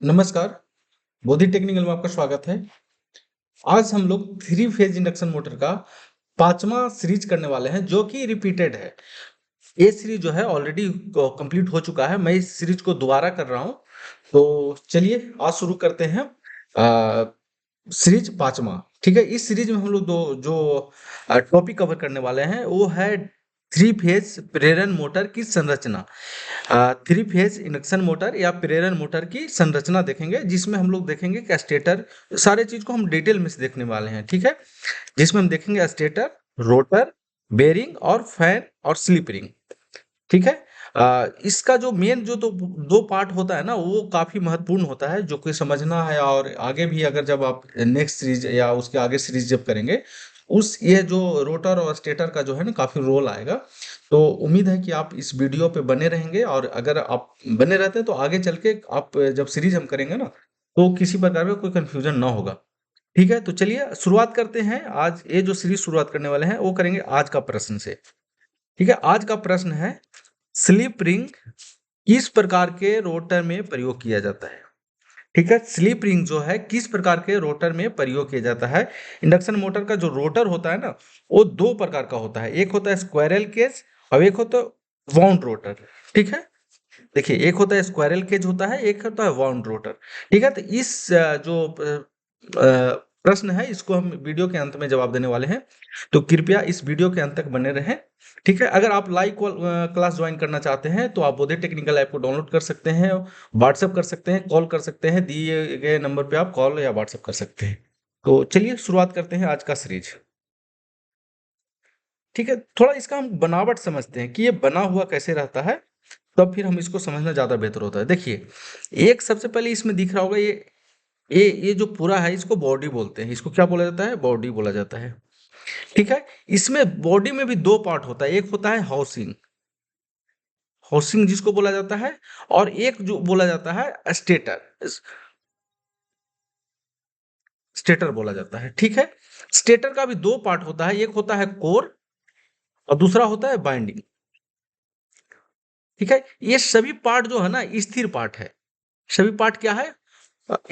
नमस्कार, बोधि टेक्निकल में आपका स्वागत है। आज हम लोग थ्री फेज इंडक्शन मोटर का 5वां सीरीज करने वाले हैं जो कि रिपीटेड है। ये सीरीज जो है ऑलरेडी कंप्लीट हो चुका है। मैं इस सीरीज को दोबारा कर रहा हूँ। तो चलिए आज शुरू करते हैं। सीरीज 5वां, ठीक है। इस सीरीज में हम लोग दो जो टॉपिक कवर करने वाले हैं वो है थ्री फेज प्रेरण मोटर की संरचना। थ्री फेज इंडक्शन मोटर या प्रेरण मोटर की संरचना देखेंगे, जिसमें हम लोग देखेंगे कि स्टेटर, सारे चीज को हम डिटेल में से देखने वाले हैं, ठीक है। जिसमें हम देखेंगे स्टेटर, रोटर, बेरिंग और फैन और स्लिप रिंग, ठीक है। इसका जो मेन जो दो पार्ट होता है ना, वो काफी महत्वपूर्ण होता है, जो कि समझना है। और आगे भी अगर जब आप नेक्स्ट सीरीज या उसके आगे सीरीज जब करेंगे, उस ये जो रोटर और स्टेटर का जो है ना काफी रोल आएगा। तो उम्मीद है कि आप इस वीडियो पे बने रहेंगे, और अगर आप बने रहते हैं तो आगे चल के आप जब सीरीज हम करेंगे ना, तो किसी प्रकार का कोई कंफ्यूजन ना होगा, ठीक है। तो चलिए शुरुआत करते हैं। आज ये जो सीरीज शुरुआत करने वाले हैं वो करेंगे आज का प्रश्न से, ठीक है। आज का प्रश्न है, स्लिप रिंग किस प्रकार के रोटर में प्रयोग किया जाता है, ठीक है। स्लिप रिंग जो है किस प्रकार के रोटर में प्रयोग किया जाता है। इंडक्शन मोटर का जो रोटर होता है ना, वो दो प्रकार का होता है। एक होता है स्क्वायरल केज और एक होता है वाउंड रोटर, ठीक है। देखिए, एक होता है स्क्वायरल केज होता है, एक होता है वाउंड रोटर, ठीक है। तो इस जो प्रश्न है, इसको हम वीडियो के अंत में जवाब देने वाले हैं। तो कृपया इस वीडियो के अंत तक बने रहें, ठीक है। अगर आप लाइव क्लास ज्वाइन करना चाहते हैं तो आप बोधे टेक्निकल ऐप को डाउनलोड कर सकते हैं, व्हाट्सएप कर सकते हैं, कॉल कर सकते हैं। दिए गए नंबर पे आप कॉल या व्हाट्सएप कर सकते हैं। तो चलिए शुरुआत करते हैं आज का सीरीज, ठीक है। थोड़ा इसका हम बनावट समझते हैं कि ये बना हुआ कैसे रहता है, तब फिर हम इसको समझना ज्यादा बेहतर होता है। देखिए, एक सबसे पहले इसमें दिख रहा होगा, ये जो पूरा है इसको बॉडी बोलते हैं। इसको क्या बोला जाता है? बॉडी बोला जाता है, ठीक है। इसमें बॉडी में भी दो पार्ट होता है। एक होता है हाउसिंग, हाउसिंग जिसको बोला जाता है, और एक जो बोला जाता है स्टेटर, स्टेटर बोला जाता है, ठीक है। स्टेटर का भी दो पार्ट होता है। एक होता है कोर और दूसरा होता है बाइंडिंग, ठीक है। ये सभी पार्ट जो है ना स्थिर पार्ट है। सभी पार्ट क्या है?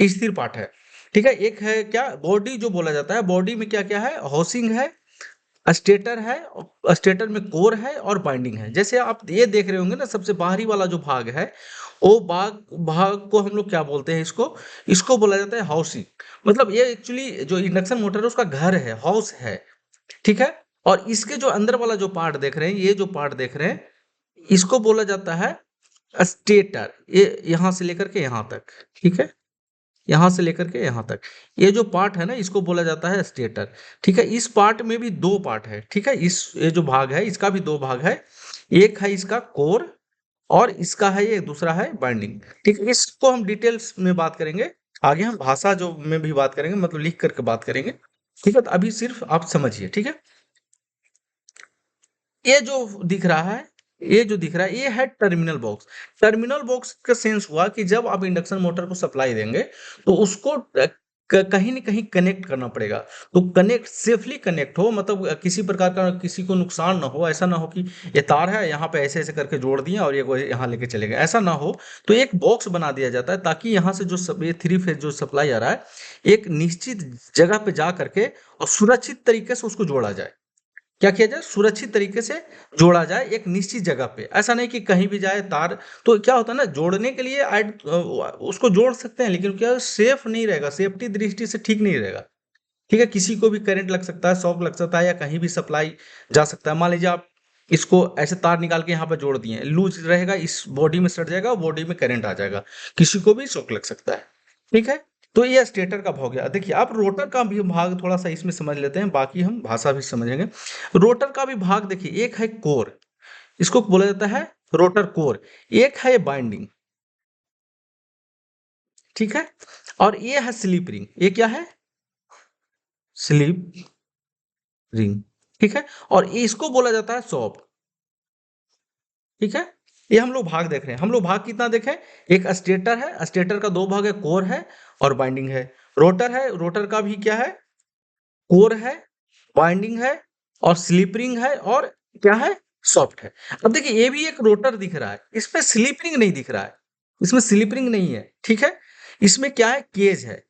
स्थिर पार्ट है, ठीक है। एक है क्या? बॉडी जो बोला जाता है। बॉडी में क्या क्या है? हाउसिंग है, स्टेटर है, स्टेटर में कोर है और बाइंडिंग है। जैसे आप ये देख रहे होंगे ना, सबसे बाहरी वाला जो भाग है, वो भाग भाग को हम लोग क्या बोलते हैं? इसको बोला जाता है हाउसिंग। मतलब ये एक्चुअली जो इंडक्शन मोटर है उसका घर है, हाउस है, ठीक है। और इसके जो अंदर वाला जो पार्ट देख रहे हैं, ये जो पार्ट देख रहे हैं, इसको बोला जाता है स्टेटर। ये यहां से लेकर के यहां तक, ठीक है। यहाँ से लेकर के यहाँ तक ये जो पार्ट है ना, इसको बोला जाता है स्टेटर, ठीक है। इस पार्ट में भी दो पार्ट है, ठीक है। ये जो भाग है इसका भी दो भाग है। एक है इसका कोर और इसका है ये दूसरा है बाइंडिंग, ठीक है। इसको हम डिटेल्स में बात करेंगे। आगे हम भाषा जो में भी बात करेंगे, मतलब लिख करके बात करेंगे, ठीक है। तो अभी सिर्फ आप समझिए, ठीक है। ये जो दिख रहा है, ये जो दिख रहा है, ये है टर्मिनल बॉक्स। टर्मिनल बॉक्स का सेंस हुआ कि जब आप इंडक्शन मोटर को सप्लाई देंगे तो उसको कहीं न कहीं कनेक्ट करना पड़ेगा। तो कनेक्ट सेफली कनेक्ट हो, मतलब किसी प्रकार का किसी को नुकसान ना हो। ऐसा ना हो कि ये तार है, यहाँ पे ऐसे-ऐसे करके जोड़ दिए और ये यहाँ लेके चले गए, ऐसा ना हो। तो एक बॉक्स बना दिया जाता है ताकि यहाँ से जो ये थ्री फेज जो सप्लाई आ रहा है, एक निश्चित जगह पे जा करके और सुरक्षित तरीके से उसको जोड़ा जाए। क्या किया जाए? सुरक्षित तरीके से जोड़ा जाए एक निश्चित जगह पे। ऐसा नहीं कि कहीं भी जाए तार। तो क्या होता है ना, जोड़ने के लिए उसको जोड़ सकते हैं, लेकिन क्या सेफ नहीं रहेगा, सेफ्टी दृष्टि से ठीक नहीं रहेगा, ठीक है। किसी को भी करंट लग सकता है, शॉक लग सकता है, या कहीं भी सप्लाई जा सकता है। मान लीजिए आप इसको ऐसे तार निकाल के यहाँ पे जोड़ दिए, लूज रहेगा, इस बॉडी में सट जाएगा, बॉडी में करंट आ जाएगा, किसी को भी शॉक लग सकता है, ठीक है। तो ये स्टेटर का भाग गया। देखिए, आप रोटर का भी भाग थोड़ा सा इसमें समझ लेते हैं, बाकी हम भाषा भी समझेंगे। रोटर का भी भाग देखिए, एक है कोर, इसको बोला जाता है रोटर कोर। एक है बाइंडिंग, ठीक है। और ये है स्लिप रिंग। ये क्या है? स्लिप रिंग, ठीक है। और इसको बोला जाता है शॉफ्ट, ठीक है। ये हम लोग भाग देख रहे हैं। हम लोग भाग कितना देखें? एक स्टेटर है, स्टेटर का दो भाग है, कोर है और बाइंडिंग है। रोटर है, रोटर का भी क्या है? कोर है, बाइंडिंग है और स्लिप रिंग है, और क्या है? सॉफ्ट है। अब देखिए, ये भी एक रोटर दिख रहा है, इसमें स्लिप रिंग नहीं दिख रहा है, इसमें स्लिप रिंग नहीं है, ठीक है। इसमें क्या है, केज है,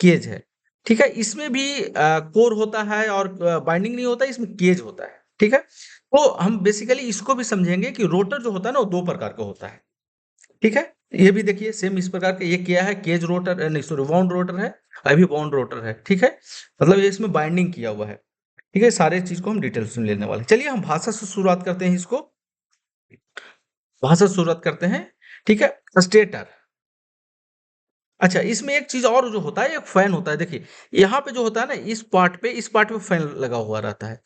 केज है, ठीक है। इसमें भी कोर होता है और बाइंडिंग नहीं होता है, इसमें केज होता है, ठीक है। तो हम बेसिकली इसको भी समझेंगे कि रोटर जो होता है ना वो दो प्रकार का होता है, ठीक है। ये भी देखिए सेम इस प्रकार का, ये क्या है, केज रोटर, नहीं सॉरी वाउंड रोटर है, अभी वाउंड रोटर है, ठीक है। मतलब ये इसमें बाइंडिंग किया हुआ है, ठीक है। सारे चीज को हम डिटेल्स में लेने वाले हैं। चलिए हम भाषा से शुरुआत करते हैं इसको, भाषा से शुरुआत करते हैं, ठीक है। स्टेटर, अच्छा इसमें एक चीज और जो होता है, एक फैन होता है, देखिए यहाँ पे जो होता है ना, इस पार्ट पे फैन लगा हुआ रहता है,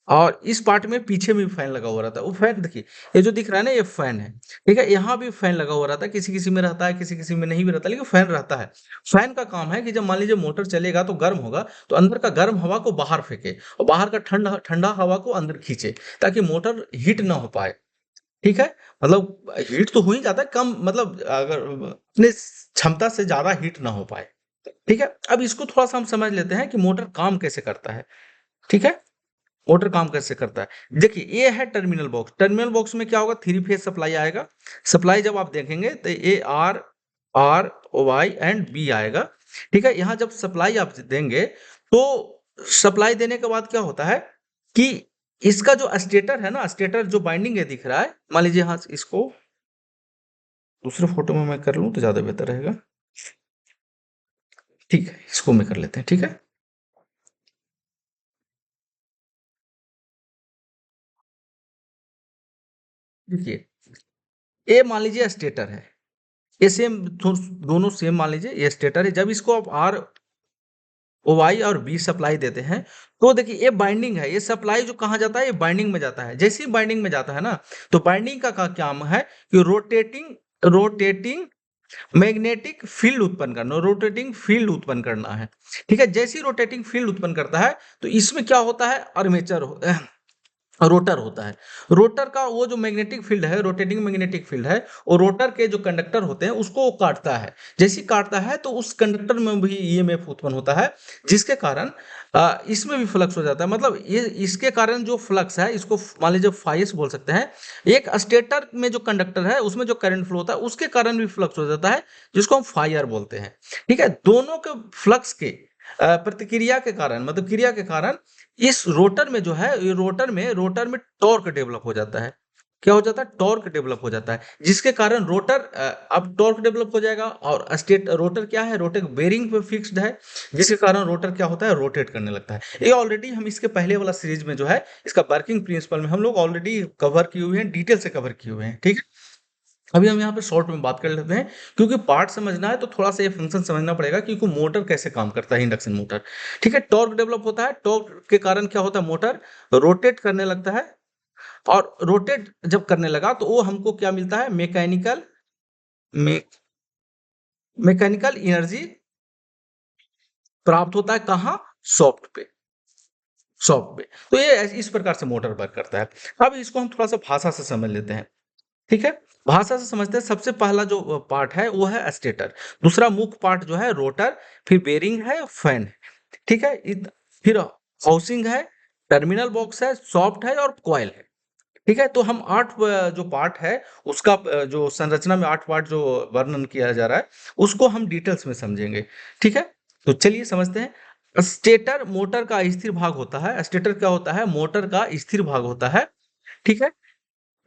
और इस पार्ट में पीछे में भी फैन लगा हुआ रहता है। वो फैन देखिए, ये जो दिख रहा है ना, ये फैन है, ठीक है। यहाँ भी फैन लगा हुआ रहता है, किसी किसी में रहता है, किसी किसी में नहीं भी रहता, लेकिन फैन रहता है। फैन का काम है कि जब मान लीजिए मोटर चलेगा तो गर्म होगा, तो अंदर का गर्म हवा को बाहर फेंके और बाहर का ठंडा ठंडा हवा को अंदर खींचे, ताकि मोटर हीट ना हो पाए, ठीक है। मतलब हीट तो हो ही जाता है कम, मतलब अगर अपने क्षमता से ज्यादा हीट ना हो पाए, ठीक है। अब इसको थोड़ा सा हम समझ लेते हैं कि मोटर काम कैसे करता है, ठीक है। मोटर काम कैसे करता है, देखिए ये है टर्मिनल बॉक्स। टर्मिनल बॉक्स में क्या होगा, थ्री फेज सप्लाई आएगा। सप्लाई जब आप देखेंगे तो A R, R Y and B आएगा, ठीक है। यहाँ जब सप्लाई आप देंगे तो सप्लाई देने के बाद क्या होता है कि इसका जो स्टेटर है ना, स्टेटर जो बाइंडिंग है दिख रहा है, मान लीजिए यहाँ से इसको दूसरे फोटो में मैं कर लूँ तो ज्यादा बेहतर रहेगा, ठीक है। इसको में कर लेते हैं, ठीक है। देखिए ये मान लीजिए स्टेटर है, ये सेम, दोनों सेम मान लीजिए ये स्टेटर है। जब इसको आप आर ओ वाई और बी सप्लाई देते हैं, तो देखिए ये बाइंडिंग है, ये सप्लाई जो कहाँ जाता है, ये बाइंडिंग में जाता है। जैसे ही बाइंडिंग में जाता है ना, तो बाइंडिंग का काम है कि रोटेटिंग रोटेटिंग मैग्नेटिक फील्ड उत्पन्न करना, रोटेटिंग फील्ड उत्पन्न करना है, ठीक है। जैसे ही रोटेटिंग फील्ड उत्पन्न करता है, तो इसमें क्या होता है, आर्मेचर रोटर होता है। रोटर का वो जो मैग्नेटिक फील्ड है, रोटेटिंग मैग्नेटिक फील्ड है, वो रोटर के जो कंडक्टर होते हैं उसको वो काटता है। जैसे ही काटता है तो उस कंडक्टर में भी ईएमएफ उत्पन्न होता है, जिसके कारण इसमें भी फ्लक्स हो जाता है। मतलब ये इसके कारण जो फ्लक्स है, इसको मान लीजिए फाइस बोल सकते हैं। एक स्टेटर में जो कंडक्टर है उसमें जो करंट फ्लो होता है उसके कारण भी फ्लक्स हो जाता है, जिसको हम फायर बोलते हैं, ठीक है। दोनों के फ्लक्स के प्रतिक्रिया के कारण, मतलब क्रिया के कारण इस रोटर में जो है, ये रोटर में टॉर्क डेवलप हो जाता है। क्या हो जाता है, टॉर्क डेवलप हो जाता है, जिसके कारण रोटर अब टॉर्क डेवलप हो जाएगा। और स्टेट रोटर क्या है, रोटर बेरिंग पे फिक्स्ड है, जिसके कारण रोटर क्या होता है, रोटेट करने लगता है। ये ऑलरेडी हम इसके पहले वाला सीरीज में जो है, इसका वर्किंग प्रिंसिपल में हम लोग ऑलरेडी कवर किए हुए हैं, डिटेल से कवर किए हुए हैं, ठीक है। अभी हम यहाँ पे शॉर्ट में बात कर लेते हैं, क्योंकि पार्ट समझना है तो थोड़ा सा ये फंक्शन समझना पड़ेगा, क्योंकि मोटर कैसे काम करता है, इंडक्शन मोटर, ठीक है। टॉर्क डेवलप होता है, टॉर्क के कारण क्या होता है, मोटर रोटेट करने लगता है, और रोटेट जब करने लगा तो वो हमको क्या मिलता है, मे, मैकेनिकल एनर्जी प्राप्त होता है, कहाँ, सॉफ्ट पे, सॉफ्ट पे। तो ये इस प्रकार से मोटर वर्क करता है। अब इसको हम थोड़ा सा भाषा से समझ लेते हैं, ठीक है। भाषा से समझते हैं, सबसे पहला जो पार्ट है वो है स्टेटर, दूसरा मुख्य पार्ट जो है रोटर, फिर बेरिंग है, फैन है, ठीक है। फिर हाउसिंग है, टर्मिनल बॉक्स है, सॉफ्ट है और कॉइल है, ठीक है। तो हम आठ जो पार्ट है उसका जो संरचना में आठ पार्ट जो वर्णन किया जा रहा है, उसको हम डिटेल्स में समझेंगे, ठीक है। तो चलिए समझते हैं। स्टेटर मोटर का स्थिर भाग होता है, स्टेटर क्या होता है, मोटर का स्थिर भाग होता है, ठीक है।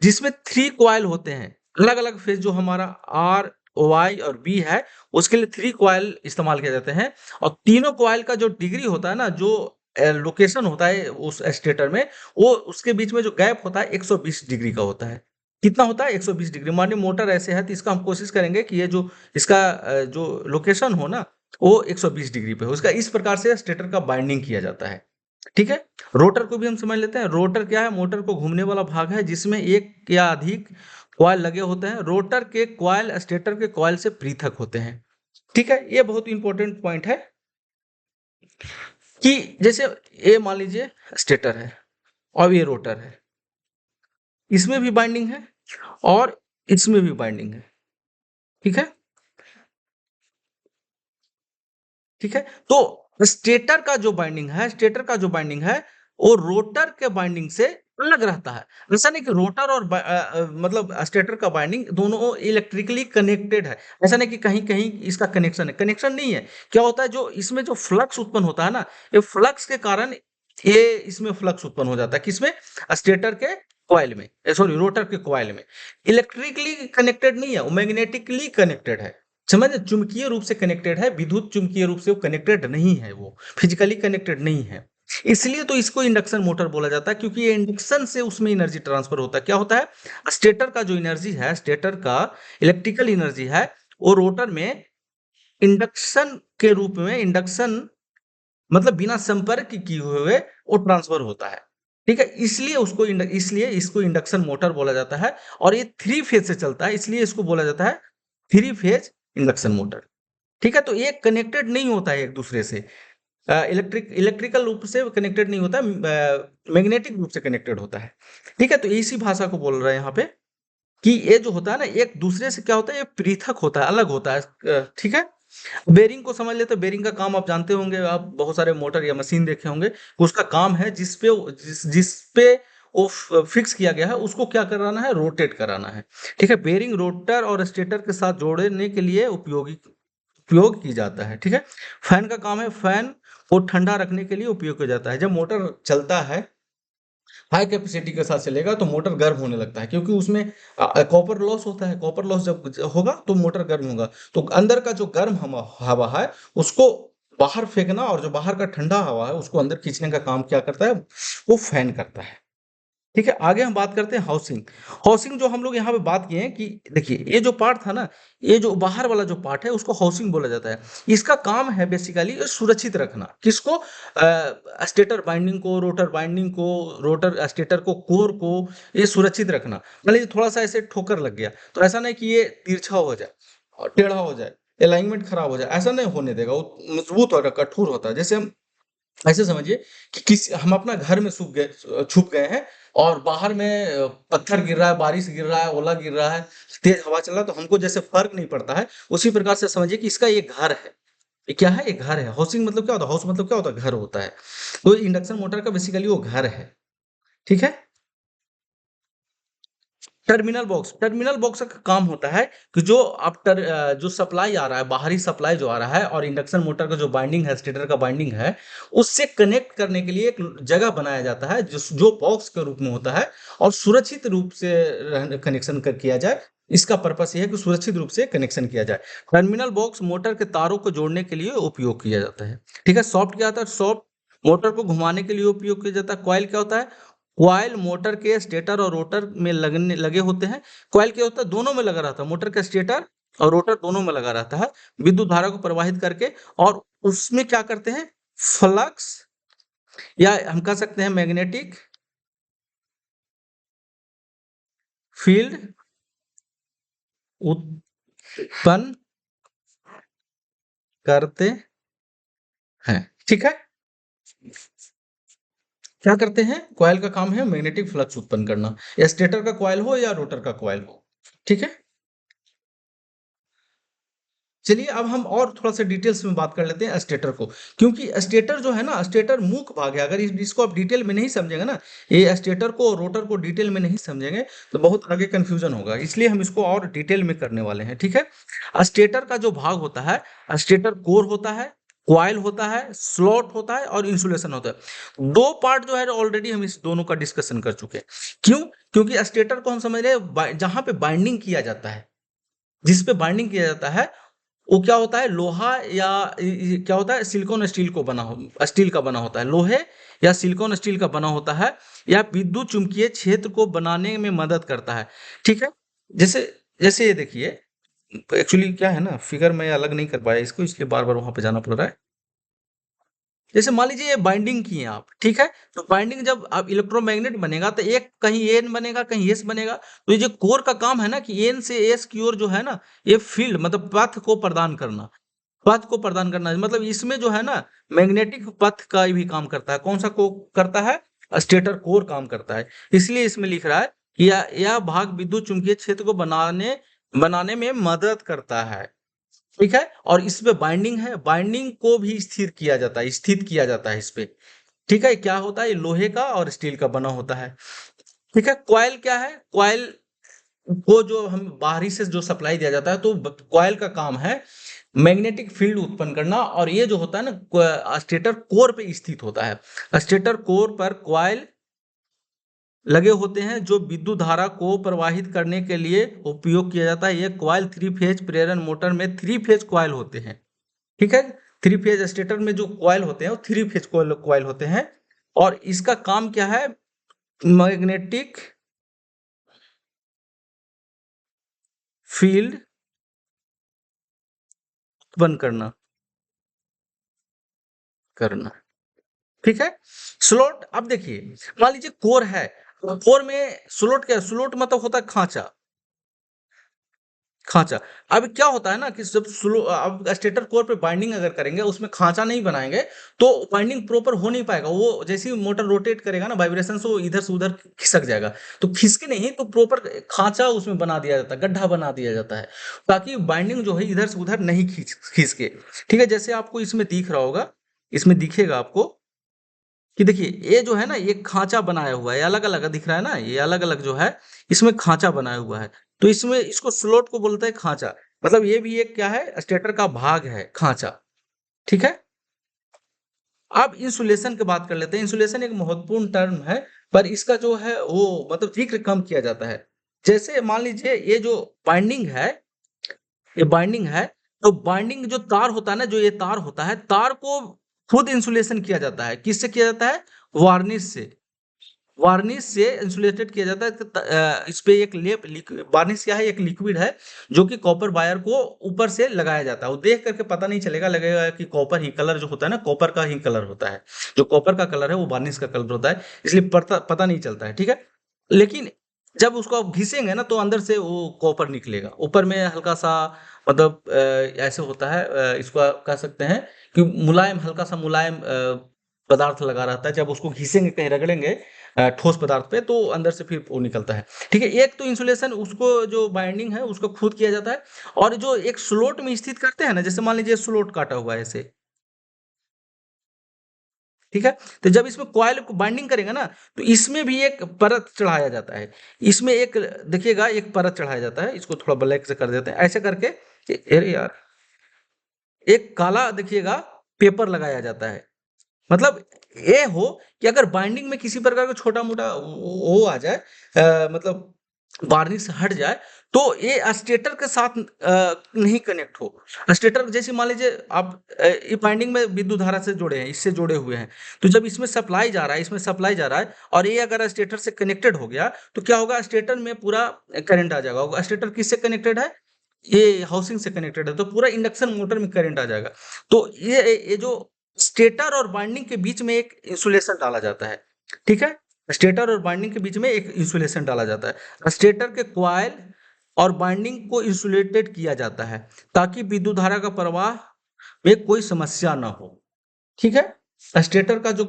जिसमें थ्री कॉइल होते हैं, अलग अलग फेज जो हमारा आर वाई और बी है, उसके लिए थ्री कॉइल इस्तेमाल किए जाते हैं। और तीनों कॉइल का जो डिग्री होता है ना, जो लोकेशन होता है उस स्टेटर में, वो उसके बीच में जो गैप होता है 120 डिग्री का होता है। कितना होता है, 120 डिग्री। मानिए मोटर ऐसे है तो इसका हम कोशिश करेंगे कि ये जो इसका जो लोकेशन हो ना, वो 120 डिग्री पे हो। उसका इस प्रकार से स्टेटर का बाइंडिंग किया जाता है, ठीक है। रोटर को भी हम समझ लेते हैं। रोटर क्या है, मोटर को घूमने वाला भाग है, जिसमें एक या अधिक कॉइल लगे होते हैं। रोटर के कॉइल स्टेटर के कॉइल से पृथक होते हैं, ठीक है। ये बहुत इंपॉर्टेंट पॉइंट है कि जैसे ये मान लीजिए स्टेटर है और ये रोटर है, इसमें भी बाइंडिंग है और इसमें भी बाइंडिंग है, ठीक है, ठीक है। तो स्टेटर का जो बाइंडिंग है, स्टेटर का जो बाइंडिंग है, वो रोटर के बाइंडिंग से अलग रहता है। ऐसा नहीं कि रोटर और मतलब स्टेटर का बाइंडिंग दोनों इलेक्ट्रिकली कनेक्टेड है। ऐसा नहीं कि कहीं-कहीं इसका कनेक्शन है, कनेक्शन नहीं है। क्या होता है जो इसमें जो फ्लक्स उत्पन्न होता है ना, ये फ्लक्स के कारण ये इसमें फ्लक्स उत्पन्न हो जाता है। किसमें? स्टेटर के कॉइल में, सॉरी रोटर के कॉइल में। इलेक्ट्रिकली कनेक्टेड नहीं है, वो मैग्नेटिकली कनेक्टेड है। समझ रहे? चुंबकीय रूप से कनेक्टेड है, विद्युत चुम्बकीय रूप से वो कनेक्टेड नहीं है वो, फिजिकली कनेक्टेड नहीं है। इसलिए तो इसको इंडक्शन मोटर बोला जाता है, क्योंकि ये इंडक्शन से उसमें एनर्जी ट्रांसफर होता है। क्या होता है? स्टेटर का जो एनर्जी है, स्टेटर का इलेक्ट्रिकल एनर्जी है, वो रोटर में इंडक्शन के रूप में, इंडक्शन मतलब बिना संपर्क किए हुए वो ट्रांसफर होता है। ठीक है? इसलिए इसको इंडक्शन मोटर बोला जाता है, और ये 3 फेज से चलता है, इसलिए इसको बोला जाता है 3 फेज इंडक्शन मोटर। ठीक है? तो ये कनेक्टेड नहीं होता है एक दूसरे से। इलेक्ट्रिकल रूप से कनेक्टेड नहीं होता, मैग्नेटिक रूप से कनेक्टेड होता है। ठीक है? तो इसी भाषा को बोल रहे हैं यहाँ पे कि ये जो होता है ना, एक दूसरे से क्या होता है, ये पृथक होता है, अलग होता है। ठीक है? बेरिंग को समझ लेते हैं। बेरिंग का काम आप जानते होंगे, आप बहुत सारे मोटर या मशीन देखे होंगे। उसका काम है जिस पे वो फिक्स किया गया है, उसको क्या कराना है? रोटेट कराना है। ठीक है? बेरिंग रोटर और स्टेटर के साथ जोड़ने के लिए उपयोग की जाता है। ठीक है? फैन का काम है, फैन को ठंडा रखने के लिए उपयोग किया जाता है। जब मोटर चलता है, हाई कैपेसिटी के साथ चलेगा तो मोटर गर्म होने लगता है, क्योंकि उसमें कॉपर लॉस होता है। कॉपर लॉस जब होगा तो मोटर गर्म होगा। तो अंदर का जो गर्म हवा है, उसको बाहर फेंकना, और जो बाहर का ठंडा हवा है उसको अंदर खींचने का काम क्या करता है? वो फैन करता है। ठीक है? आगे हम बात करते हैं हाउसिंग। हाउसिंग जो हम लोग यहाँ पे बात किए हैं कि देखिए, ये जो पार्ट था ना, ये जो बाहर वाला जो पार्ट है उसको हाउसिंग बोला जाता है। इसका काम है बेसिकली सुरक्षित रखना। किसको? स्टेटर बाइंडिंग को, रोटर बाइंडिंग को, रोटर स्टेटर को, कोर को, ये सुरक्षित रखना। मान लीजिए थोड़ा सा ऐसे ठोकर लग गया, तो ऐसा नहीं कि ये तिरछा हो जाए और टेढ़ा हो जाए, अलाइनमेंट खराब हो जाए, ऐसा नहीं होने देगा। वो मजबूत और कठोर होता है। जैसे हम ऐसे समझिए कि हम अपना घर में छुप गए हैं, और बाहर में पत्थर गिर रहा है, बारिश गिर रहा है, ओला गिर रहा है, तेज हवा चल रहा है, तो हमको जैसे फर्क नहीं पड़ता है, उसी प्रकार से समझिए कि इसका ये घर है। ये क्या है? ये घर है। हाउसिंग मतलब क्या होता है? हाउस मतलब क्या होता है? घर होता है। तो इंडक्शन मोटर का बेसिकली वो घर है। ठीक है? टर्मिनल बॉक्स का काम होता है कि जो सप्लाई आ रहा है, बाहरी सप्लाई जो आ रहा है, और इंडक्शन मोटर का जो बाइंडिंग है, स्टेटर का बाइंडिंग है, उससे कनेक्ट करने के लिए एक जगह बनाया जाता है, जो बॉक्स के रूप में होता है, और सुरक्षित रूप से कनेक्शन किया जाए। इसका पर्पस ये है कि सुरक्षित रूप से कनेक्शन किया जाए। टर्मिनल बॉक्स मोटर के तारों को जोड़ने के लिए उपयोग किया जाता है। ठीक है? सॉफ्ट क्या होता है? सॉफ्ट मोटर को घुमाने के लिए उपयोग किया जाता है। कॉइल क्या होता है? कॉइल मोटर के स्टेटर और रोटर में लगे होते हैं। कॉइल क्या होता है? दोनों में लगा रहता है। मोटर का स्टेटर और रोटर दोनों में लगा रहता है, विद्युत धारा को प्रवाहित करके। और उसमें क्या करते हैं? फ्लक्स, या हम कह सकते हैं मैग्नेटिक फील्ड उत्पन्न करते हैं। ठीक है? क्या करते हैं? कॉइल का काम है मैग्नेटिक फ्लक्स उत्पन्न करना, या स्टेटर का कॉइल हो या रोटर का कॉइल हो। ठीक है? चलिए अब हम और थोड़ा-सा डिटेल्स में बात कर लेते हैं स्टेटर को। क्योंकि स्टेटर जो है ना, स्टेटर मुख्य भाग है। अगर इसको आप डिटेल में नहीं समझेंगे ना, ये स्टेटर को और रोटर को डिटेल में नहीं समझेंगे, तो बहुत आगे कन्फ्यूजन होगा। इसलिए हम इसको और डिटेल में करने वाले हैं। ठीक है? स्टेटर का जो भाग होता है, स्टेटर कोर होता है, कॉइल होता है, स्लॉट होता है, और इंसुलेशन होता है। 2 पार्ट जो है ऑलरेडी हम इस दोनों का डिस्कशन कर चुके हैं। क्यों? क्योंकि स्टेटर को हम समझ रहे हैं जहाँ पे बाइंडिंग किया जाता है, जिस पे बाइंडिंग किया जाता है, वो क्या होता है? लोहा या क्या होता है? सिलिकॉन स्टील को बना हो स्टील का बना होता है। लोहे या सिलिकॉन स्टील का बना होता है, या विद्युत चुम्बकीय क्षेत्र को बनाने में मदद करता है। ठीक है? जैसे जैसे ये देखिए, एक्चुअली क्या है ना, फिगर मैं अलग नहीं कर पाया इसको, इसलिए बार बार वहां पे जाना पड़ रहा है। जैसे मान लीजिए ये बाइंडिंग किए आप, ठीक है? तो बाइंडिंग जब आप इलेक्ट्रोमैग्नेट बनेगा, तो एक कहीं एन बनेगा, कहीं एस बनेगा। तो ये जो कोर का काम है ना, कि एन से एस की ओर जो है ना, ये फील्ड मतलब पथ को प्रदान करना, पथ को प्रदान करना। मतलब इसमें जो है ना, मैग्नेटिक पथ का भी काम करता है। कौन सा को करता है? स्टेटर कोर काम करता है। इसलिए इसमें लिख रहा है कि यह भाग विद्युत चुम्बकीय क्षेत्र को बनाने बनाने में मदद करता है। ठीक है? और इसमें बाइंडिंग है, बाइंडिंग को भी स्थित किया जाता है इस पे। ठीक है? क्या होता है? ये लोहे का और स्टील का बना होता है। ठीक है। कॉइल क्या है? कॉइल को जो हम बाहरी से जो सप्लाई दिया जाता है, तो कॉइल का काम है मैग्नेटिक फील्ड उत्पन्न करना, और ये जो होता है ना स्टेटर कोर पे स्थित होता है। स्टेटर कोर पर कॉइल लगे होते हैं जो विद्युत धारा को प्रवाहित करने के लिए उपयोग किया जाता है। ये कॉइल थ्री फेज प्रेरण मोटर में थ्री फेज कॉइल होते हैं। ठीक है। थ्री फेज स्टेटर में जो कॉइल होते हैं वो थ्री फेज कॉइल होते हैं, और इसका काम क्या है? मैग्नेटिक फील्ड उत्पन्न करना करना ठीक है। स्लोट, अब देखिए, मान लीजिए कोर है, कोर में स्लोट क्या है? स्लोट मतलब होता है खांचा। खांचा। अब क्या होता है ना कि जब अब स्टेटर कोर पे बाइंडिंग अगर करेंगे, उसमें खांचा नहीं बनाएंगे, तो बाइंडिंग प्रॉपर हो नहीं पाएगा। वो जैसे ही मोटर रोटेट करेगा ना, वाइब्रेशन से वो इधर से उधर खिसक जाएगा। तो खिसके नहीं, तो प्रॉपर खांचा उसमें बना दिया जाता है, गड्ढा बना दिया जाता है, ताकि बाइंडिंग जो है इधर से उधर नहीं खिसके। ठीक है। जैसे आपको इसमें दिख रहा होगा, इसमें दिखेगा आपको कि देखिए, ये जो है ना, ये खांचा बनाया हुआ है, अलग अलग दिख रहा है ना, ये अलग अलग जो है, इसमें खांचा बनाया हुआ है। तो इसमें इसको स्लोट को बोलते हैं खांचा। मतलब ये भी एक क्या है? स्टेटर का भाग है खांचा। ठीक है। अब इंसुलेशन की बात कर लेते हैं। इंसुलेशन एक महत्वपूर्ण टर्म है, पर इसका जो है वो मतलब जिक्र कम किया जाता है। जैसे मान लीजिए, ये जो बाइंडिंग है, ये बाइंडिंग है, तो बाइंडिंग जो तार होता है ना, जो ये तार होता है, तार को खुद इंसुलेशन किया जाता है। किससे किया जाता है? वार्निश से। वार्निश से इंसुलेटेड किया जाता है। इस पे एक वार्निश क्या है? एक लिक्विड है, जो कि कॉपर वायर को ऊपर से लगाया जाता है। वो देख करके पता नहीं चलेगा, लगेगा कि कॉपर ही कलर जो होता है ना, कॉपर का ही कलर होता है। जो कॉपर का कलर है वो वार्निश का कलर होता है, इसलिए पता नहीं चलता है। ठीक है। लेकिन जब उसको आप घिसेंगे ना, तो अंदर से वो कॉपर निकलेगा। ऊपर में हल्का सा मतलब ऐसे होता है, इसको आप कह सकते हैं कि मुलायम, हल्का सा मुलायम पदार्थ लगा रहता है। जब उसको घिसेंगे, कहीं रगड़ेंगे ठोस पदार्थ पे, तो अंदर से फिर वो निकलता है। ठीक है। एक तो इंसुलेशन उसको जो बाइंडिंग है उसको खुद किया जाता है, और जो एक स्लोट में स्थित करते हैं ना, जैसे मान लीजिए स्लोट काटा हुआ है ऐसे। ठीक है। तो जब इसमें कॉइल को बाइंडिंग करेंगे ना, तो इसमें भी एक परत चढ़ाया जाता है। इसमें एक देखिएगा, एक परत चढ़ाया जाता है। इसको थोड़ा ब्लैक से कर देते हैं ऐसे करके अरे यार, एक काला देखिएगा पेपर लगाया जाता है। मतलब ये हो कि अगर बाइंडिंग में किसी प्रकार का छोटा मोटा वो आ जाए, मतलब वार्निश हट जाए, तो ये स्टेटर के साथ नहीं कनेक्ट हो। स्टेटर जैसे मान लीजिए आप ये बाइंडिंग में विद्युत धारा से जुड़े हैं, इससे जुड़े हुए हैं, तो जब इसमें सप्लाई जा रहा है, इसमें सप्लाई जा रहा है, और ये अगर स्टेटर से कनेक्टेड हो गया, तो क्या होगा? स्टेटर में पूरा करंट आ जाएगा। स्टेटर किससे कनेक्टेड है? ये हाउसिंग से कनेक्टेड है, तो पूरा इंडक्शन मोटर में करंट आ जाएगा। तो ये जो स्टेटर और वाइंडिंग के बीच में एक इंसुलेशन डाला जाता है। ठीक है। स्टेटर और वाइंडिंग के बीच में एक इंसुलेशन डाला जाता है। स्टेटर के कॉइल और वाइंडिंग को इंसुलेटेड किया जाता है, ताकि विद्युत धारा का प्रवाह में कोई समस्या ना हो। ठीक है। स्टेटर का जो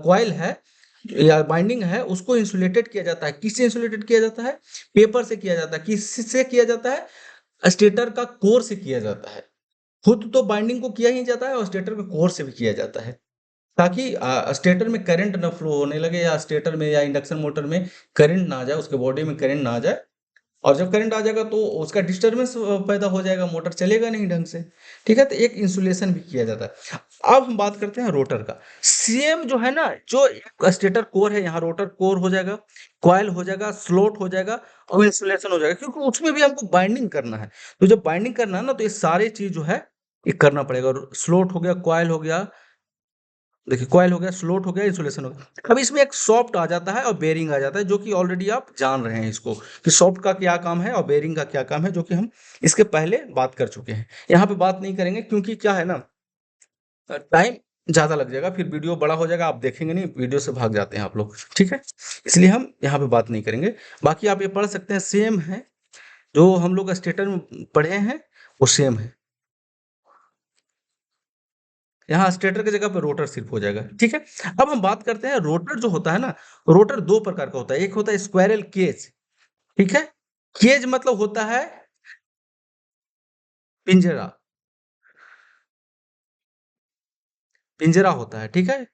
कॉइल है या वाइंडिंग है, उसको इंसुलेटेड किया जाता है। किससे इंसुलेटेड किया जाता है? पेपर से किया जाता है। किससे किया जाता है? स्टेटर का कोर से किया जाता है। खुद तो बाइंडिंग को किया ही जाता है, और स्टेटर के कोर से भी किया जाता है, ताकि स्टेटर में करंट ना फ्लो होने लगे, या स्टेटर में या इंडक्शन मोटर में करंट ना आ जाए, उसके बॉडी में करंट ना आ जाए। और जब करंट आ जाएगा, तो उसका डिस्टर्बेंस पैदा हो जाएगा, मोटर चलेगा नहीं ढंग से। ठीक है। तो एक इंसुलेशन भी किया जाता है। अब हम बात करते हैं रोटर का। सेम जो है ना, जो एक स्टेटर कोर है, यहाँ रोटर कोर हो जाएगा, कॉइल हो जाएगा, स्लॉट हो जाएगा, और इंसुलेशन हो जाएगा, क्योंकि उसमें भी हमको बाइंडिंग करना है। तो जब बाइंडिंग करना है ना, तो ये सारे चीज जो है ये करना पड़ेगा। और स्लॉट हो गया, कॉइल हो गया, देखिए कॉइल हो गया, स्लॉट हो गया, इंसुलेशन हो गया। अब इसमें एक सॉफ्ट आ जाता है और बेरिंग आ जाता है, जो कि ऑलरेडी आप जान रहे हैं इसको, कि सॉफ्ट का क्या काम है और बेरिंग का क्या काम है, जो कि हम इसके पहले बात कर चुके हैं। यहाँ पे बात नहीं करेंगे, क्योंकि क्या है ना, टाइम ज्यादा लग जाएगा, फिर वीडियो बड़ा हो जाएगा, आप देखेंगे नहीं, वीडियो से भाग जाते हैं आप लोग। ठीक है। इसलिए हम यहाँ पे बात नहीं करेंगे। बाकी आप ये पढ़ सकते हैं, सेम है जो हम लोग स्टेटर में पढ़े हैं, वो सेम है। यहाँ स्टेटर की जगह पे रोटर सिर्फ हो जाएगा। ठीक है। अब हम बात करते हैं रोटर जो होता है ना, रोटर दो प्रकार का होता है। एक होता है स्क्वायरल केज। ठीक है। केज मतलब होता है पिंजरा। पिंजरा होता है। ठीक है।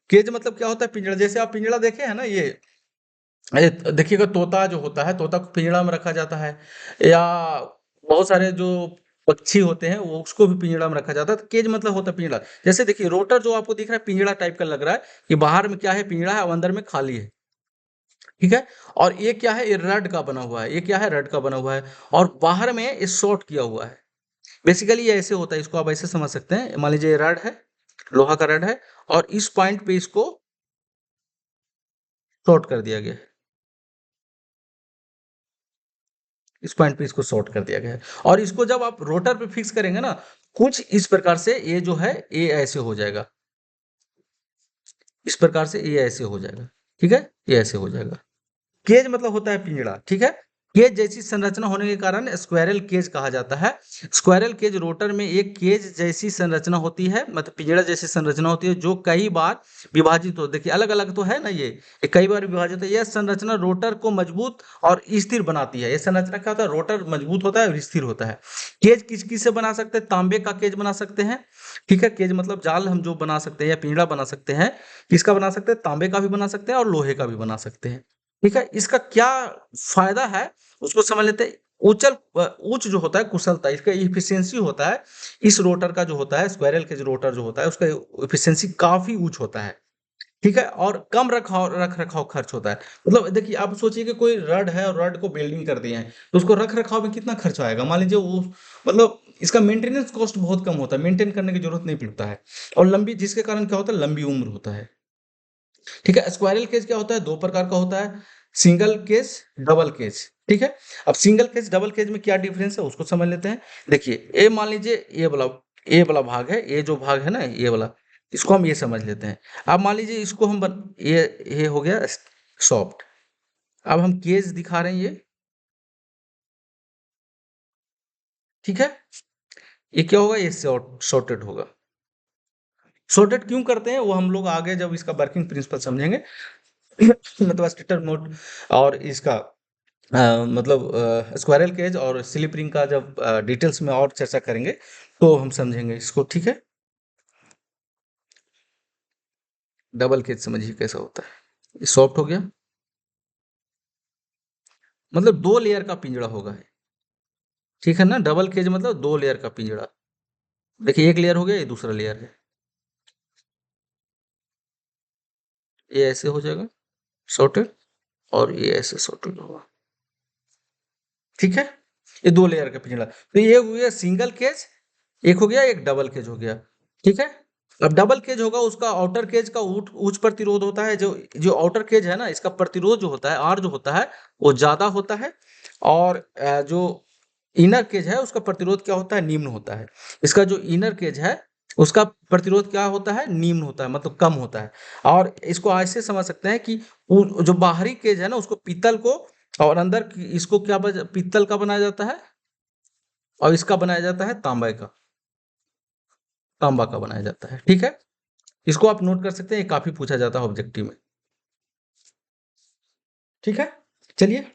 केज मतलब क्या होता है? पिंजरा। जैसे आप पिंजरा देखे हैं ना, ये देखिएगा, तोता जो होता है, तोता को पिंजड़ा में रखा जाता है, या बहुत सारे जो पक्षी होते हैं वो उसको भी पिंजड़ा में रखा जाता है। तो केज मतलब होता है पिंजड़ा। जैसे देखिए, रोटर जो आपको दिख रहा है पिंजड़ा टाइप का लग रहा है, कि बाहर में क्या है, पिंजड़ा है और अंदर में खाली है। ठीक है। और ये क्या है, ये रड का बना हुआ है, ये क्या है, रड का बना हुआ है, और बाहर में ये शॉर्ट किया हुआ है। बेसिकली ये ऐसे होता है, इसको आप ऐसे समझ सकते हैं। मान लीजिए ये रड है, लोहा का रड है, और इस पॉइंट पे इसको शॉर्ट कर दिया गया है। इस पॉइंट पे इसको शॉर्ट कर दिया गया है, और इसको जब आप रोटर पे फिक्स करेंगे ना, कुछ इस प्रकार से ये जो है, ये ऐसे हो जाएगा। इस प्रकार से ये ऐसे हो जाएगा। ठीक है, ये ऐसे हो जाएगा। केज मतलब होता है पिंजड़ा। ठीक है। केज जैसी संरचना होने के कारण स्क्वायरल केज कहा जाता है। स्क्वायरल केज रोटर में एक केज जैसी संरचना होती है, मतलब पिंजड़ा जैसी संरचना होती है, जो कई बार विभाजित हो, देखिए अलग अलग तो है ना, ये कई बार विभाजित है। यह संरचना रोटर को मजबूत और स्थिर बनाती है। यह संरचना क्या होता है, रोटर मजबूत होता है और स्थिर होता है। केज किस किस से बना सकते हैं, तांबे का केज बना सकते हैं। ठीक है, केज मतलब जाल हम जो बना सकते हैं या पिंजड़ा बना सकते हैं, किसका बना सकते हैं, तांबे का भी बना सकते हैं और लोहे का भी बना सकते हैं। ठीक है, इसका क्या फायदा है उसको समझ लेते हैं। ऊंच जो होता है कुशलता, इसका इफिशियंसी होता है, इस रोटर का जो होता है, स्क्वायरल के जो रोटर जो होता है, उसका इफिशियंसी काफी ऊंच होता है। ठीक है, और कम रख रखाव खर्च होता है। मतलब देखिए, आप सोचिए कि कोई रड है और रड को वेल्डिंग कर दिए हैं, तो उसको रख रखाव में कितना खर्च आएगा, मान लीजिए वो, मतलब इसका मेंटेनेंस कॉस्ट बहुत कम होता है, मेंटेन करने की जरूरत नहीं पड़ता है, और लंबी, जिसके कारण क्या होता है, लंबी उम्र होता है। ठीक है, स्क्वायरल केज क्या होता है, दो प्रकार का होता है, सिंगल केज, डबल केज। ठीक है। अब सिंगल केज डबल केज में क्या डिफरेंस है उसको समझ लेते हैं। देखिए, ये मान लीजिए ये वाला भाग है, ये जो भाग है ना, ये वाला, इसको हम ये समझ लेते हैं। अब मान लीजिए इसको हम ये हो गया सॉफ्ट। अब हम केज दिखा रहे हैं ये। ठीक है, ये क्या होगा, ये शॉर्टेड होगा। शॉर्टेड क्यों करते हैं वो हम लोग आगे जब इसका वर्किंग प्रिंसिपल समझेंगे, मतलब स्टेटर मोड और इसका मतलब स्क्वायरल केज और स्लिप रिंग का जब डिटेल्स में और चर्चा करेंगे तो हम समझेंगे इसको। ठीक है। डबल केज समझिए कैसा होता है। ये सॉफ्ट हो गया, मतलब दो लेयर का पिंजड़ा होगा ये। ठीक है ना, डबल केज मतलब दो लेयर का पिंजड़ा। देखिए, एक लेयर हो गया, ये दूसरा लेयर है, ये ऐसे हो जाएगा सॉर्टेड, और ये ऐसे सॉर्टेड होगा। ठीक है, ये दो लेयर का पिंजड़ा। तो ये हो गया सिंगल केज, एक हो गया, एक डबल केज हो गया। ठीक है। अब डबल केज होगा, उसका आउटर केज का उच्च प्रतिरोध होता है, जो जो आउटर केज है ना, इसका प्रतिरोध जो होता है, आर जो होता है, वो ज्यादा होता है, और जो इनर केज है उसका प्रतिरोध क्या होता है, निम्न होता है। इसका जो इनर केज है उसका प्रतिरोध क्या होता है, निम्न होता है, मतलब कम होता है। और इसको ऐसे समझ सकते हैं कि जो बाहरी केज है ना, उसको पीतल को, और अंदर इसको क्या पीतल का बनाया जाता है, और इसका बनाया जाता है तांबा का बनाया जाता है। ठीक है, इसको आप नोट कर सकते हैं, ये काफी पूछा जाता है ऑब्जेक्टिव में। ठीक है, चलिए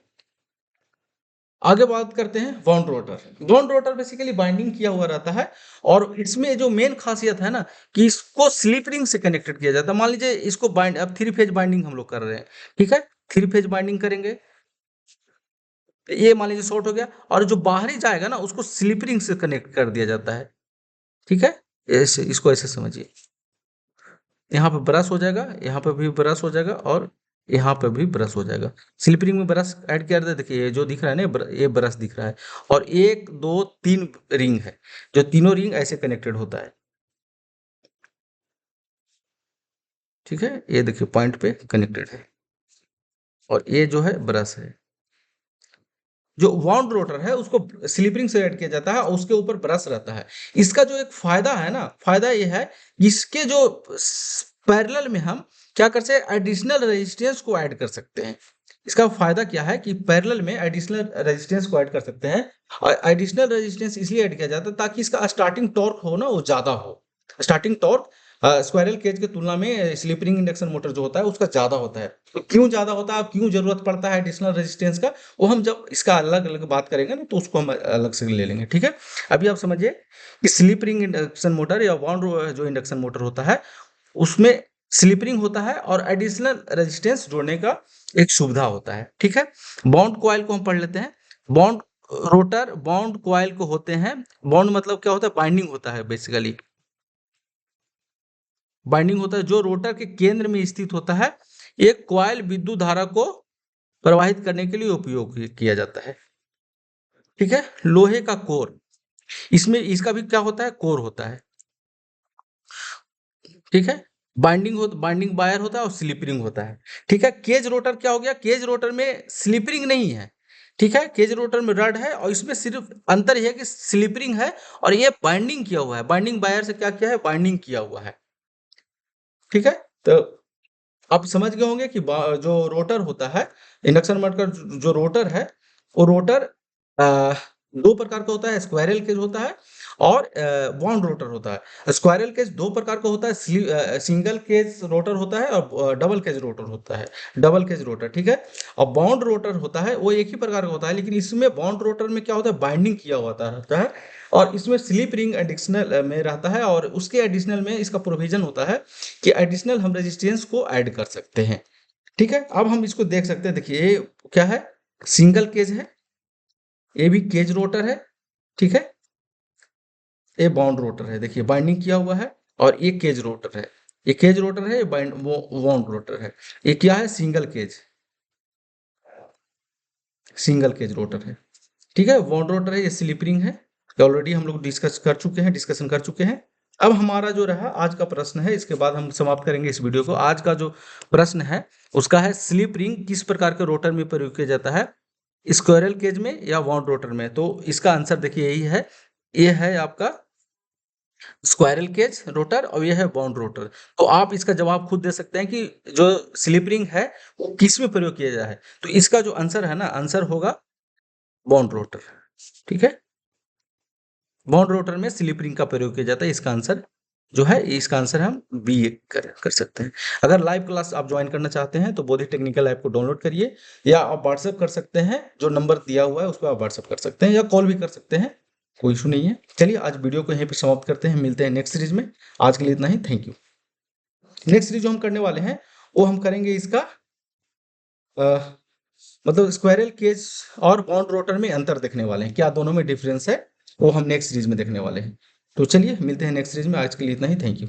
आगे बात करते हैं wound rotor. Wound rotor basically binding किया हुआ रहता है, और इसमें जो मेन खासियत है ना, कि इसको स्लिप रिंग से कनेक्टेड किया जाता है। मान लीजिए इसको बाइंड, अब थ्री फेज बाइंडिंग हम लोग कर रहे हैं। ठीक है, थ्री फेज बाइंडिंग करेंगे, तो ये मान लीजिए शॉर्ट हो गया, और जो बाहरी जाएगा ना उसको स्लिप रिंग से कनेक्ट कर दिया जाता है। ठीक है, ऐसे इसको ऐसे समझिए, यहाँ पे ब्रश हो जाएगा, यहाँ पे भी ब्रश हो जाएगा, और यहाँ पे भी ब्रश हो जाएगा। स्लिप रिंग में ब्रश ऐड किया जाता है, देखिए ये जो दिख रहा है ना, ये ब्रश दिख रहा है, और एक दो तीन रिंग है, जो तीनों रिंग ऐसे कनेक्टेड होता है। ठीक है, ये देखिए पॉइंट पे कनेक्टेड है, और ये जो है ब्रश है। जो वाउंड रोटर है उसको स्लिप रिंग से ऐड किया जाता है, और उसके ऊपर ब्रश रहता है। इसका जो एक फायदा है ना, फायदा ये है, इसके जो पैरेलल में हम क्या कर सकते हैं, एडिशनल रेजिस्टेंस को ऐड कर सकते हैं। इसका फायदा क्या है कि पैरेलल में एडिशनल रेजिस्टेंस को ऐड कर सकते हैं, और एडिशनल रेजिस्टेंस इसलिए ऐड किया जाता है ताकि इसका स्टार्टिंग टॉर्क हो ना, वो ज्यादा हो। स्टार्टिंग टॉर्क स्क्वायरल केज की तुलना में स्लिप रिंग इंडक्शन मोटर जो होता है उसका ज्यादा होता है। तो क्यों ज्यादा होता है, क्यों जरूरत पड़ता है एडिशनल रेजिस्टेंस का, वो हम जब इसका अलग अलग बात करेंगे ना, तो उसको हम अलग से ले लेंगे। ठीक है, अभी आप समझिए कि स्लिप रिंग इंडक्शन मोटर या वाउंड जो इंडक्शन मोटर होता है, उसमें स्लिप रिंग होता है और एडिशनल रेजिस्टेंस जोड़ने का एक सुविधा होता है, ठीक है। बाउंड कॉइल को हम पढ़ लेते हैं। बाउंड रोटर बाउंड कॉइल को होते हैं, बाउंड मतलब क्या होता है, बाइंडिंग होता है बेसिकली, बाइंडिंग होता है जो रोटर के केंद्र में स्थित होता है। एक कॉइल विद्युत धारा को प्रवाहित करने के लिए उपयोग किया जाता है, ठीक है। लोहे का कोर, इसमें इसका भी क्या होता है, कोर होता है, ठीक है। बाइंडिंग वायर होता है और स्लिप रिंग होता है, ठीक है। केज रोटर क्या हो गया, केज रोटर में स्लिप रिंग नहीं है, ठीक है। केज रोटर में रड है और इसमें सिर्फ अंतर यह है कि स्लिप रिंग है और ये बाइंडिंग किया हुआ है, बाइंडिंग वायर से क्या किया है, बाइंडिंग किया हुआ है, ठीक है। तो आप समझ गए होंगे कि जो रोटर होता है, इंडक्शन मोटर का जो रोटर है, वो रोटर दो प्रकार का होता है, स्क्वायरल केज होता है और बाउंड रोटर होता है। स्क्वायरल केज दो प्रकार का होता है, सिंगल केज रोटर होता है और डबल केज रोटर होता है, डबल केज रोटर, ठीक है। और बाउंड रोटर होता है वो एक ही प्रकार का होता है, लेकिन इसमें बाउंड रोटर में क्या होता है, बाइंडिंग किया हुआ रहता है और इसमें स्लिप रिंग एडिशनल में रहता है और उसके एडिशनल में इसका प्रोविजन होता है कि एडिशनल हम रेजिस्टेंस को ऐड कर सकते हैं, ठीक है। अब हम इसको देख सकते हैं, देखिए ये क्या है, सिंगल केज है, ये भी केज रोटर है, ठीक है। ये बाउंड रोटर है, देखिए बाइंडिंग किया हुआ है और ये केज रोटर है, ये केज रोटर है, ये बाउंड रोटर है। ये क्या है, single cage, single cage rotor है, ठीक है। बाउंड रोटर है, ये स्लिप रिंग है, ऑलरेडी हम लोग डिस्कशन कर चुके हैं। अब हमारा जो रहा आज का प्रश्न है, इसके बाद हम समाप्त करेंगे इस वीडियो को। आज का जो प्रश्न है उसका है, स्लिप रिंग किस प्रकार के रोटर में प्रयोग किया जाता है, स्क्वायरल केज में या वाउंड रोटर में। तो इसका आंसर देखिए यही है, ये है आपका स्क्वायरल केज रोटर और ये है बाउंड रोटर। तो आप इसका जवाब खुद दे सकते हैं कि जो स्लिप रिंग है वो किस में प्रयोग किया जाए। तो इसका जो आंसर है ना, आंसर होगा बाउंड रोटर, ठीक है। बाउंड रोटर में स्लिप रिंग का प्रयोग किया जाता है, इसका आंसर जो है, इसका आंसर हम बी कर सकते हैं। अगर लाइव क्लास आप ज्वाइन करना चाहते हैं तो बोधि टेक्निकल ऐप को डाउनलोड करिए या आप व्हाट्सएप कर सकते हैं, जो नंबर दिया हुआ है उस पर आप व्हाट्सएप कर सकते हैं या कॉल भी कर सकते हैं, कोई इशू नहीं है। चलिए आज वीडियो को यहीं पर समाप्त करते हैं, मिलते हैं नेक्स्ट सीरीज में। आज के लिए इतना ही, थैंक यू। नेक्स्ट सीरीज जो हम करने वाले हैं वो हम करेंगे इसका मतलब स्क्वायरल केज और बाउंड रोटर में अंतर देखने वाले हैं, क्या दोनों में डिफरेंस है, वो हम नेक्स्ट सीरीज में देखने वाले हैं। तो चलिए मिलते हैं नेक्स्ट सीरीज में, आज के लिए इतना ही, थैंक यू।